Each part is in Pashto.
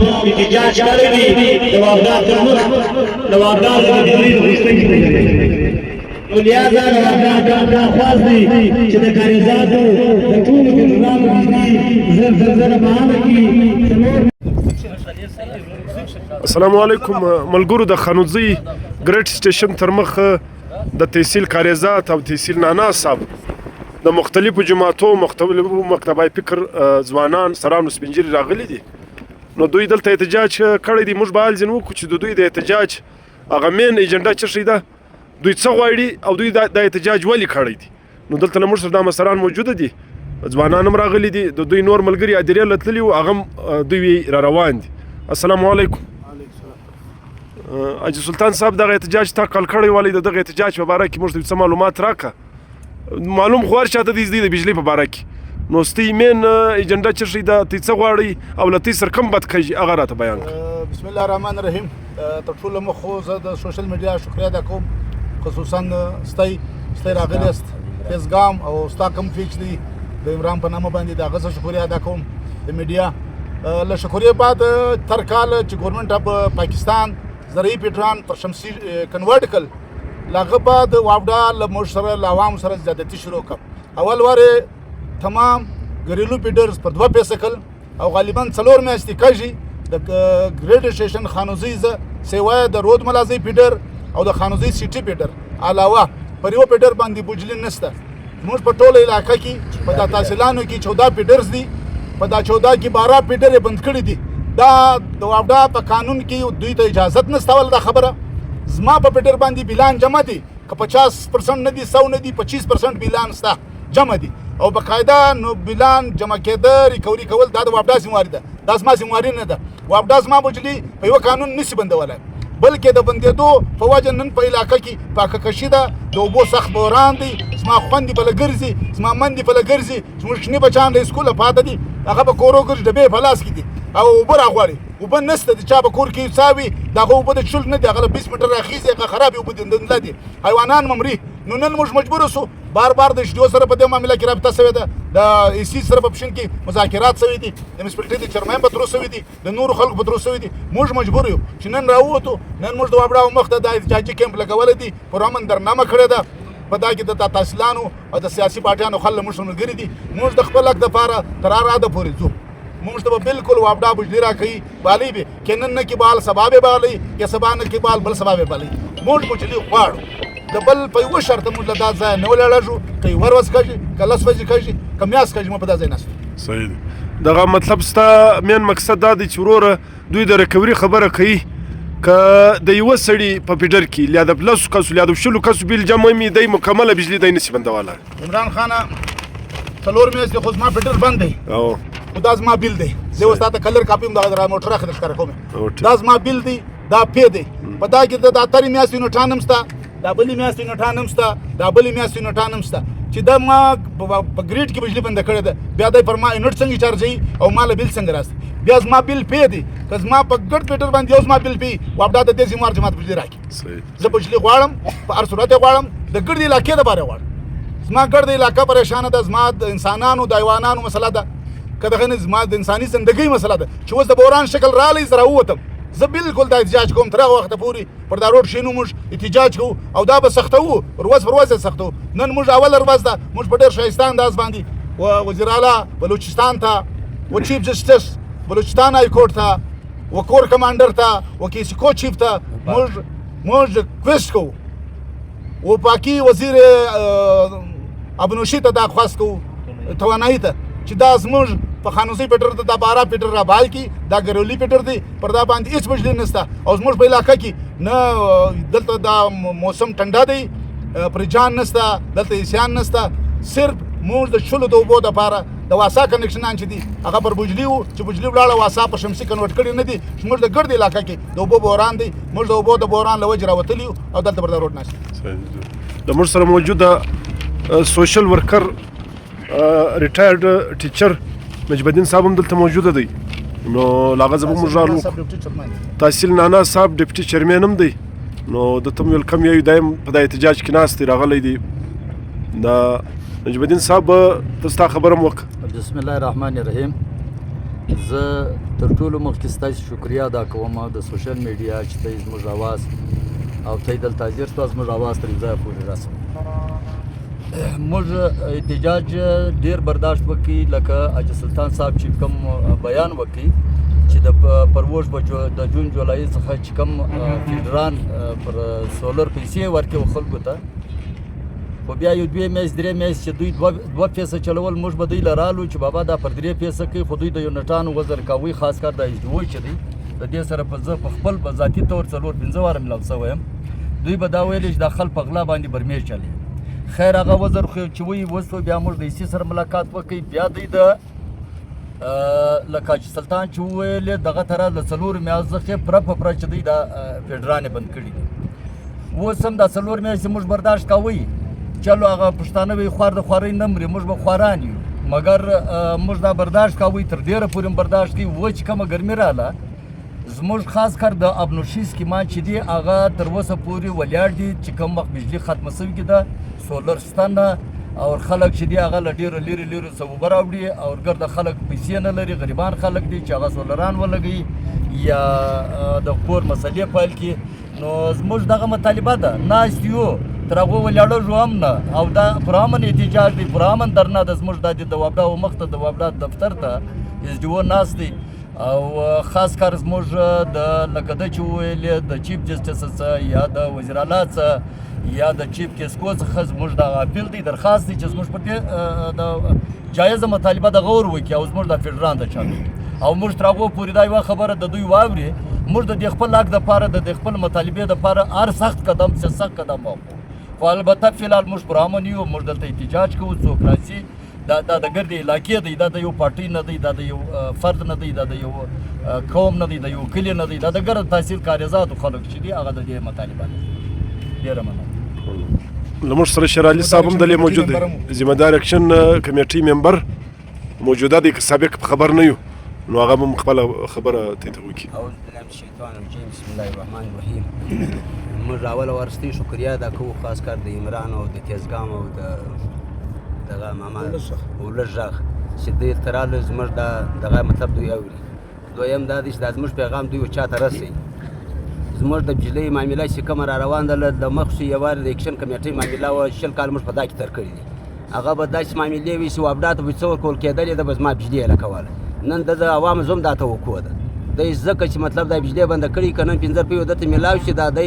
احتجاج کړی دی د واردات تر مخ د واردات د تدریس غوښتنې نو لہذا د واردات دا خواست دی چې د کاریزاتو د ټولو کنټرولانو بجلي زر بهانه کړي. السلام علیکم ملګرو. د خانوزي ګریډ سټیشن تر مخ د تحصیل کاریزات او تحصیل نانا صاحب د مختلفو جماعتو مختلفو مکتبای فکر ځوانان سرانو سپینجری راغلي دي. نو دوی دلته احتجاج کړی دی. موږ به حال ځین وکړو چې د دوی د احتجاج هغه مین ایجنډا څه شی ده، دوی څه غواړي او دوی د احتجاج ولې کړی دی. نو دلته له موږ سره دا مسران موجوده دي، ځوانان هم راغلي دي، د دوی نور ملګري ادیرې له تللي وو هغه دوی را روان دي. السلام علیکم. حاجي سلطان صاحب دغه احتجاج تا کال کړی والی د دغه احتجاج په باره کې موږ ته څه معلومات راکړه. معلوم خو هر چاته دي د بجلي په باره کې. نو ستی مین ایجنډا څه شی ده، تی څه غواړئ او له تی سره کوم بد کیږي هغه راته بیان کړه. بسم الله الرحمن الرحیم. تر ټولو مخ زه د سوشل میډیا شکریه ادا کوم، خصوصا ستی راغلی است فیضګام او ستا کوم فیکس دی د عمران په نامه باندې د هغه څه شکریه ادا کوم د میډیا. له شکریه بعد تر کال چې ګورنمنټ اف پاکستان زرعي پیټران پر شمسي کنورټ کړ، لاغه بعد واوډا له موږ سره له عوامو سره زیاتې شروع کړ. اول واره تمام ګریلو پیډرز پر 2 پیسې کړ او غالبا 4 میاشتې کېږي د ګریډ سټیشن خانوزي ز سیوا د رود ملازي پیډر او د خانوزي سیټي پیډر علاوه پر یو پیډر باندې بوجلی نشته. موږ په ټوله علاقې کې په تحصیلانو کې 14 پیډرز دي، په دا 14 کې 12 پیډر بند کړي دي. دا د واوډا په قانون کې دوی ته اجازه نشته. ول دا خبره زما په پیډر باندې بیلان جمع دي که 50% نه دي 100 نه دي 25% بیلان ستا جمع دي او بقاعده نو بیلان جمع کېده ریکوري کول دا د واوډا ذمہواري ده، دا زما ذمہواري نه ده. واوډا زما بجلی په یو قانون نشي بندولای، بلکې د بندېدو په وجه نن په علاقه کې پاکه کشي ده، د اوبو سخت بوران دی، زما خوندې بله ګرځي، زما مندې بله ګرځي، زموږ شنې بچیان له سکوله پاته دي، هغه په کورو ګرځي ډبې په لاس کې دي او اوبه راغواړي. اوبه نشته، د چا په کور کې څاوي دغه اوبه د چول نه دي، هغه 20 میټر راخیږي، هغه خرابې اوبه دندله دي، حیوانان ممري. نو نن موږ مجبور سو بار د شډیو سره په دې معامله کې رابطه سوې ده، د ایسی سره په پښین کې مذاکرات سوي دي، د میونسپلټي د چیرمن په تر سوي دي، د نورو خلکو په تر سوي دي. موږ مجبور یو چې نن راووتو. نن موږ د واوډا مخ ته د احتجاجي کیمپ لګول دي، پرامن درنامه کړې ده. په دا کې د تحصیلانو او د سیاسي پارټیانو خلک موږ ملګري دي. موږ د خپل حق دپاره تر اراده پورې ځو. موږ ته بالکل واوډا بجلی راکوي بالي به کنن نه کې بال سبابه بالي یا سبا نه کې بال بل سبابه بالي. موږ بجلی غواړو د بل په یو شرط موږ له دا ځای نه ولاړو، کوي وروس کوي کله سوځي کوي کمیاس کوي موږ په دا ځای نه. صحیح دی. دغه مطلب ستا مین مقصد دا دی چې وروره دوی د ریکوري خبره کوي که د یوه سړي په پیډر کې یا د 10 کسو یا د 20 کسو بیل جمع وي دی مکمله بجلی دی نشي بندولی. عمران خانه 4 میاشتې خو زما پیډر بند دی او دا زما بیل دی. زه اوس تاته کلر کاپي هم د موټر اخر ښکاره کوم. دا زما بیل دی، دا پی دی. په دا کې د 3 میاشتې نوټان هم شته، دا بلې میاشتې نوټان هم شته، دا بلې میاشتې نوټان هم شته چې دا ما په ګریډ کې بجلی بنده کړې ده. بیا دی پر ما یونټ څنګه چارجوي او ما له بیل څنګه راځي. بیا زما بیل پی دی که زما په ګډ پیټر باندې یو زما بیل پی واوډا د دې ذمہوار جماعت بجلی راکړي. زه بجلی غواړم، په هر صورت غواړم، د ګډ علاقې دپاره غواړم. زما ګډ علاقه پریشانه ده، زما د انسانانو د حیوانانو مسله ده، که دغه نه زما د انساني زندګۍ مسله ده چې اوس د بوران شکل رالی زه راووتم. زه بالکل دا احتجاج کوم تر هغه وخته پورې پر دا روډ شینو موږ احتجاج کوو او دا به سختوو، ورځ پر ورځ سختوو. نن موږ اوله ورځ ده موږ په ډېر ښایسته انداز باندې وزیر اعلی بلوچستان ته و چیف جسټس بلوچستان های کورټ ته و کور کمانډر ته و کیسکو چیف ته موږ کویسټ کوو و پاکي وزیر ابنوشي ته دا خواست کوو توانایي ته چې دا زموږ په خانوزي پیټر ته دا 12 پیټر را بال کی، دا ګرولی پیټر دی، پر دا باندې هیڅ بجلی نشته او زموږ په علاقه کې نه دلته دا موسم ټنډه دی، پرجان نشته، دلته اسیان نشته. صرف موږ د شلو د اوبو دپاره د واسا کنیکشنان چې دي هغه پر بجلی وو چې بجلی ولاړه واسا په شمسي کنورټ کړي نه دي. موږ د ګرد علاقه کې د اوبو بوران دی، موږ د اوبو د بوران له وجې راوتلي یو او دلته پر دا روډ نشته. د موږ سره موجوده سوشل ورکر ریټایرډ ټیچر نجم الدین صاحب هم دلته موجوده دی. نو لاغه زموږ موږ رالو تحصیل نانا صاحب ډیپټي چیرمن هم دی. نو د تم ویلکم یو دایم په دا احتجاج کې ناست دی راغلی دی. دا نجم الدین صاحب تاسو ته خبرم وکړه. بسم الله الرحمن الرحیم. زه تر ټولو مخکې ستاسو شکریا ادا کوم د سوشل میډیا چې ته زموږ اواز او ته دلته حاضر شوه زموږ اواز تر ځایه پورې رسوي. موږ احتجاج ډېر برداشت وکړي لکه حاجي سلطان صاحب چې کوم بیان وکړي چې د پروژ د جون جولای څخه چې کوم فیلډران پر سولر پیسې ورکوي خلکو ته، خو بیا یو 2 میاشتې 3 میاشتې چې دوی 2 پیسه چلول موږ به دوی له رالو چې بابا دا پر 3 پیسه کوي، خو دوی د یونټانو وزر کوي، خاص کار د HDO چې دی د دې سره په زه په خپل په ذاتي طور 4-5 واره ملاو شوی یم. دوی به دا ویل چې دا خل په غلا باندې برمیش چلی. خیر هغه وزر خو چې وی وسو بیا موږ د ایسي سره ملاقات وکړي، بیا دوی د لکه حاجي سلطان چې وویل دغه طرح له 4 میاشتې څخه پوره چې دوی دا فیډرانې بند کړي دي. اوس هم دا 4 میاشتې موږ برداشت کوئ، چلو هغه پښتانه وی خوار د خوارۍ نه مري، موږ به خواران یو، مګر موږ دا برداشت کوئ، تر ډېره پورې برداشت کوي. و چې کومه ګرمي راله زموږ خاص کر د ابنوشي سکیمان چې دی هغه تر اوسه پورې ولاړ دي، چې کوم وخت بجلي ختمه سوي ده سولر شته نه، او خلک چې دی هغه له ډېرو لرې څه اوبه راوړي، او ګرده خلک پیسې نه لري، غریبان خلک دي چې هغه سولران ولګوي یا د کور مسلې پیل کړي. نو زموږ دغه مطالبه ده، ناست یو تر هغو ولاړو هم نه، او دا پر امن احتجاج دی، پر امن درنه ده زموږ دا د وابډا مخ ته د وابډا دفتر ته HDO ناست دی، او خاص کار زموږ د لکه ده چې وویلې د چیف جسټس څخه یا د وزیر اعلی څخه یا د چیف کیسکو څخه زموږ دغه اپیل دی، درخواست دی چې زموږ پر دې د جایزه مطالبه د غور وکړي او زموږ د فیډران ته چالو او موږ تر هغو پورې دا یوه خبره د دوی واوري، موږ د دې خپل حق دپاره د خپل مطالبې دپاره هر سخت قدم چې سخت قدم واخلو. خو البته فعلحال موږ پر امن یو، موږ دلته احتجاج کوو، څوک راسي دا د ګردې علاقې دی، دا د یو پارټۍ نه دی، دا د یو فرد نه دی، دا د یو قوم نه دی، د یو کلي نه دی، دا د ګرد تحصیل کاریزاتو خلک چې دي هغه د دې مطالبه ده. ډېره مننه. زموږ سره شیر علي صاحب هم دلې موجود دی، ذمه دار اکشن کمیټې ممبر موجوده دی، که سابق خبر نه یو نو هغه هم خپله خبره ته وکړي. اعوذ بالله من الشیطان الرجیم، بسم الله الرحمن الرحیم. موږ راوله ورستۍ شکریا ادا کوو، خاص کار د عمران او د تیزګام او دغه ماما ولس غږ چې دوی ته راغلل، زموږ دغه مطلب دوی اوري. دویم دا دی چې دا زموږ پیغام دوی چا ته رسوي. زموږ د بجلۍ معامله چې کومه را روان ده د مخکې یو وار د اکشن کمیټۍ معامله وه، 20 کال موږ په دا کې تېر کړي دي. هغه به داسې معاملې وي چې وابډا ته به څه ورکول کېدلې ده، به زما بجلي یې لګوله. نن د عوامو زوم دا توقع ده، دی ځکه چې مطلب دا بجلي بنده کړي که نن 15 روپۍ درته میلاو شي، دا دی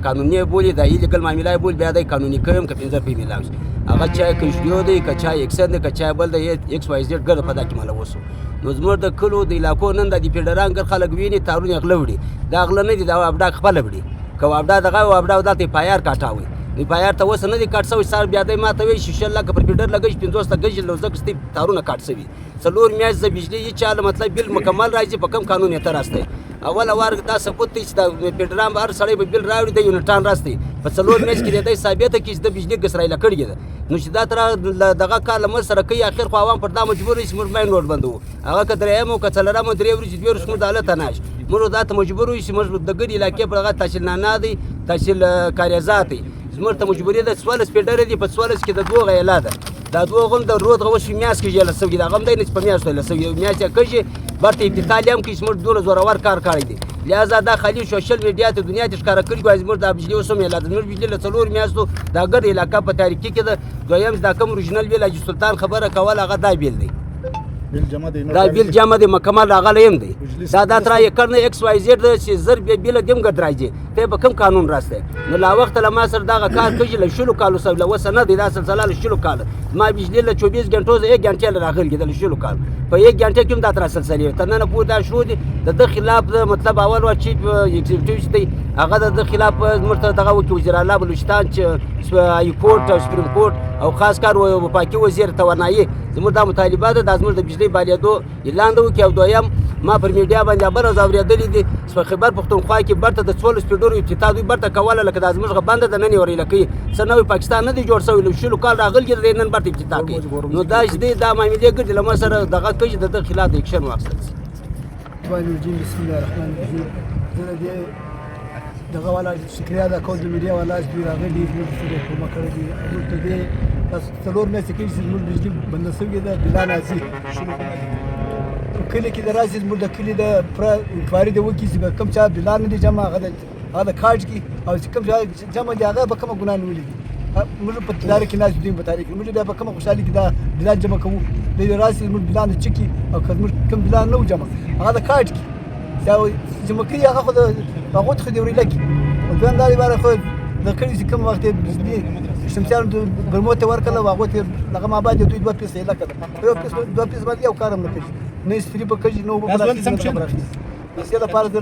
قانوني یې بولي، دا ایلیګل معامله یې بولي، بیا دی قانوني کوي هم که 15 روپۍ میلاو شي. هغه چای که HDO دی، که چای اکسن دی، که چای بل دی، XYZ ګرده په دا کې ملوث وو. نو زموږ د کلو د علاقو نن دا د فیډران ګر خلک ویني تارونه غله وړي، دا غله نه دي، دا وابډا خپله وړي. که وابډا دغه وابډا دلته پایار کاټاوي، نو پایار ته اوس نه دي کاټ سوی، سار بیا دی ما ته وایي 6 لکه پر فیډر لګوي، 50 ته ګژ لو زکه ستې تارونه کاټ سوي. 4 میاشتې د بجلي هېڅ چا مطلب بل مکمل راځي، په کوم قانون یې ته راستئ. اوله وار دا ثبوت دی چې د فیډران به هر سړی به بل راوړي، د یونټان راستئ. په 4 میاشتې کې دی ثابته کړي چې د بجلي ګسرایله کړې ده. نو چې دا تر دغه کار له موږ سره کوي، اخر خو عوام پر دا مجبور دي چې موږ باید نوټ بندوو. هغه که 3 او که 4 او 3 ورځې 2 ورځې موږ د حالته نه شو، موږ دا ته مجبور یو چې موږ د ګردې علاقې پر هغه تحصیل نانه دی، تحصیل کاریزات دی، زموږ ته مجبوري ده. 14 فیډرې دي، په 14 کې د 2 غیلا ده، دا 2 هم د رود غوښ میاشت کې جیله سوي دي، هغه هم دی نه چې په میاشتو یې لسوي، میاشت یې کږي برته ابتکال هم کوي چې موږ دومره زورور کار کړی دی. لہذا دا خالي سوشل میډیا ته دنیا ته ښکاره کړي وایي زموږ د بجلي اوس هم اعلان، زموږ بجلي له 4 میاشتو دا ګرد علاقه په تاریکي کې ده. دویم دا کوم اوریجنل بیل حاجي سلطان خبره کوله، هغه دا بیل دی، دا بیل جمع دی، مکمل راغلی هم دی. دا تر ایکر نه XYZ ده چې زر بیله دې هم ګډ راځي، ته په کوم قانون راستی؟ نو لا وخته له ما سره دغه کار کوي له 20 کالو سره، له اوسه نه دی دا سلسله له 20 کاله. ما بجلي له 24 غنټو زه 1 غنټه راغلی کېده له 20 کال، په 1 غنټه کې هم دا تر سلسله تر نن پورې دا شروع دي. د خلاف مطلب اول وا چیف ایگزیکټیو چې دی هغه د خلاف مرته دغه وزیر اعلی بلوچستان چې های کورټ او سپریم کورټ او خاص کار وفاقي وزیر توانایي زموږ دا مطالبه ده، دا زموږ د بجلي بالیدو اعلان ده وکړي. او دویم ما پر میډیا باندې خبره اورېدلې دي چې په خیبر پښتونخوا کې برته د 14 فیډرو افتتاح دوی برته کوله، لکه دا زموږ بنده د نن ورېله کوي، څه نوی پاکستان نه دی جوړ سوی، له 20 کال راغلی دی نن برته افتتاح کوي. نو دا چې دی دا معاملې ګرځي له ما سره دغه کوي د خلاف د اکشن واخیستل شي. بسم الله الرحمن الرحیم. زه دې دغه والا شکریه ادا کوم د میډیا والا چې دوی راغلي زموږ سره کومک کړی دي. موږ ته دې تاسو 4 میاشتې کې چې زموږ بجلي بنده سوې ده، بلا نازي کلي کې د راشي زموږ د کلي د پوره انکوایري د وکړي چې کوم چا بلان نه دي جمع هغه د کارډ کې او چې کوم چا جمع دي هغه به کومه ګناه نیولې دي موږ په تدارک کې ناست دي په تاریخ موږ بیا په کومه خوشحالي کې دا بلان جمع کوو د راشي زموږ بلان د چکی او کوم بلان نه و جمع هغه د کارډ کې دا جمع کړي هغه خو د هغه خو د ورې لګي او دویم دا لپاره خو د کړي چې کوم وخت بجلی شمسیانو د ګرمو ته ورکړل او هغه ته هغه ما باندې دوی 2 پیسې لکه یو پیسې 2 پیسې باندې یو کارم نه کوي نه استری په کوي نو په بس دا لپاره د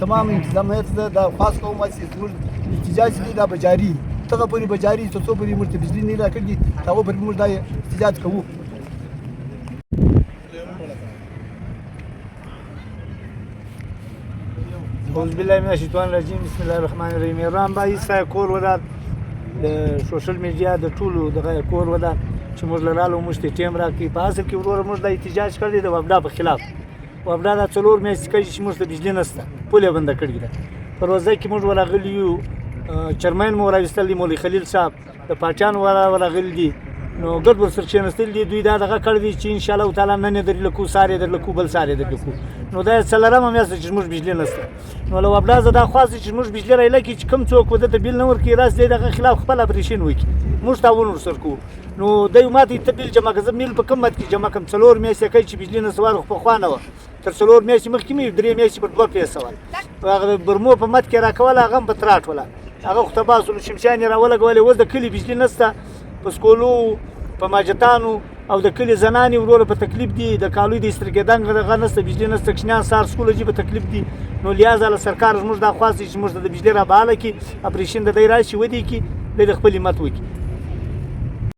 تمام انتظامات دا خاص کوم چې زموږ احتجاج دي دا بجاري ته په بجاري څه څو په مرته بجلی نه راکړي هغه په موږ دا احتجاج کوو أعوذ بالله من الشیطان الرجیم بسم الله الرحمن الرحیم ایران با ایسا کور وداد د سوشل میډیا د ټولو دغه کور وداد چې موږ لرالو موږ ته ټیم راکړي په اصل کې وروره موږ د احتجاج کړی د وبدا په خلاف وبدا د څلور میاشتې کوي چې موږ ته بجلی نشته پوله بنده کړې ده په روزه کې موږ ورغلي یو چرمن مو راوستل دي مولوي خلیل صاحب د پاټیان ورغلي دي نو ګډ ور سرچینستل دي دوی دا دغه کړی دي چې ان شاء الله تعالی نن درې لکو ساري در لکو بل ساري در لکو نو دا څلورم میاشت چې موږ بجلی نشته نو له وبدا زدا خاص چې موږ بجلی راځي چې کم څوک وده ته بیل نه ورکړي راس دغه خلاف خپل اپریشن وکړي موږ تاول ورسر کو نو دای ماته تبدیل جمع غزم میل په کومت کې جمع کم څلور میاشتې کوي چې بجلی نه سوار خو خوانه و تر څلور میاشتې مخکې مې درې میاشتې په 2 پیسې سوال هغه برمو په مت کې راکول هغه په تراټ ولا هغه خو تباسل شمشاني راولګولې وز د کلی بجلی نشته په سکولو په ماجتانو او د کلی زنانې وروره په تکلیف دي د کالوی د استرګیدان غږ نشته بجلی نشته کښنیان سار سکول جی په تکلیف دي نو لیاز له سرکار زموږ د خاص چې موږ د بجلی را باله کې اپریشن د دی راشي ودی کې د خپل مت وکي